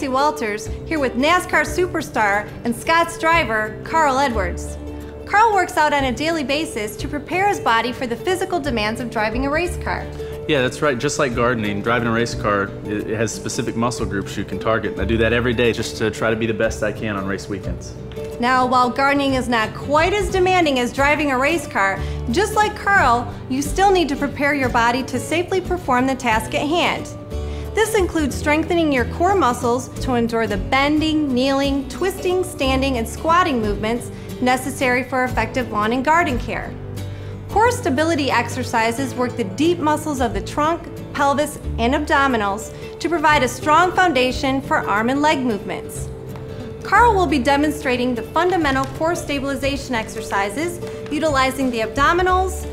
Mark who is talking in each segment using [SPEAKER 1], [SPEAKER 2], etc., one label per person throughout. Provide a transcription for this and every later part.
[SPEAKER 1] Stacy Walters, here with NASCAR superstar and Scott's driver, Carl Edwards. Carl works out on a daily basis to prepare his body for the physical demands of driving a race car.
[SPEAKER 2] Yeah, that's right. Just like gardening, driving a race car, it has specific muscle groups you can target. I do that every day just to try to be the best I can on race weekends.
[SPEAKER 1] Now, while gardening is not quite as demanding as driving a race car, just like Carl, you still need to prepare your body to safely perform the task at hand. This includes strengthening your core muscles to endure the bending, kneeling, twisting, standing, and squatting movements necessary for effective lawn and garden care. Core stability exercises work the deep muscles of the trunk, pelvis, and abdominals to provide a strong foundation for arm and leg movements. Carl will be demonstrating the fundamental core stabilization exercises utilizing the abdominals,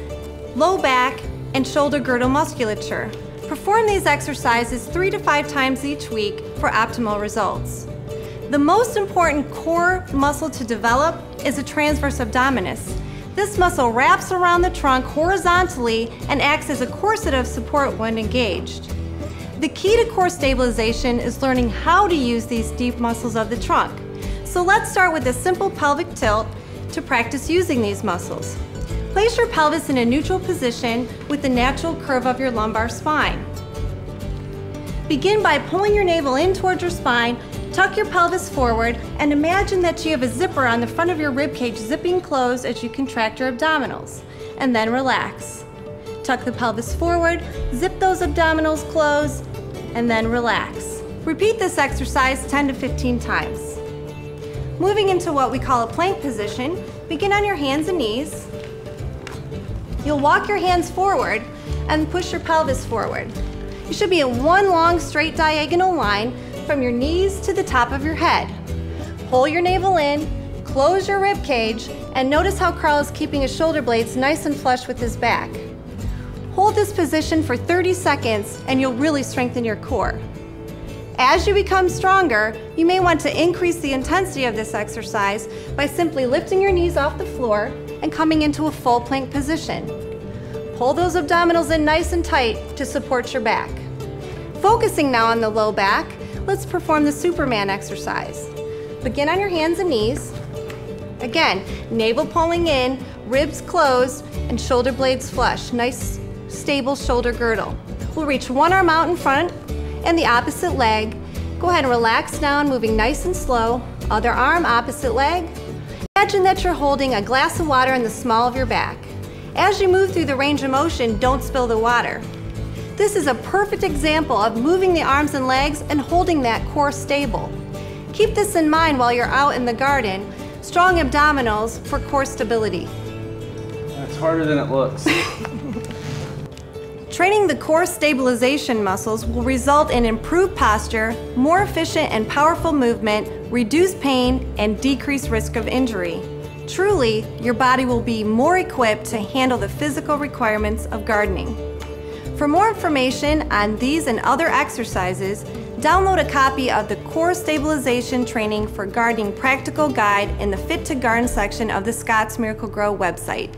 [SPEAKER 1] low back, and shoulder girdle musculature. Perform these exercises 3 to 5 times each week for optimal results. The most important core muscle to develop is the transverse abdominis. This muscle wraps around the trunk horizontally and acts as a corset of support when engaged. The key to core stabilization is learning how to use these deep muscles of the trunk. So let's start with a simple pelvic tilt to practice using these muscles. Place your pelvis in a neutral position with the natural curve of your lumbar spine. Begin by pulling your navel in towards your spine, tuck your pelvis forward, and imagine that you have a zipper on the front of your ribcage zipping closed as you contract your abdominals, and then relax. Tuck the pelvis forward, zip those abdominals closed, and then relax. Repeat this exercise 10 to 15 times. Moving into what we call a plank position, begin on your hands and knees. You'll walk your hands forward and push your pelvis forward. You should be in one long straight diagonal line from your knees to the top of your head. Pull your navel in, close your rib cage, and notice how Carl is keeping his shoulder blades nice and flush with his back. Hold this position for 30 seconds and you'll really strengthen your core. As you become stronger, you may want to increase the intensity of this exercise by simply lifting your knees off the floor and coming into a full plank position. Pull those abdominals in nice and tight to support your back. Focusing now on the low back, let's perform the Superman exercise. Begin on your hands and knees. Again, navel pulling in, ribs closed, and shoulder blades flush. Nice, stable shoulder girdle. We'll reach one arm out in front and the opposite leg. Go ahead and relax down, moving nice and slow. Other arm, opposite leg. Imagine that you're holding a glass of water in the small of your back. As you move through the range of motion, don't spill the water. This is a perfect example of moving the arms and legs and holding that core stable. Keep this in mind while you're out in the garden. Strong abdominals for core stability.
[SPEAKER 2] It's harder than it looks.
[SPEAKER 1] Training the core stabilization muscles will result in improved posture, more efficient and powerful movement, reduced pain, and decreased risk of injury. Truly, your body will be more equipped to handle the physical requirements of gardening. For more information on these and other exercises, download a copy of the Core Stabilization Training for Gardening Practical Guide in the Fit to Garden section of the Scotts Miracle-Gro website.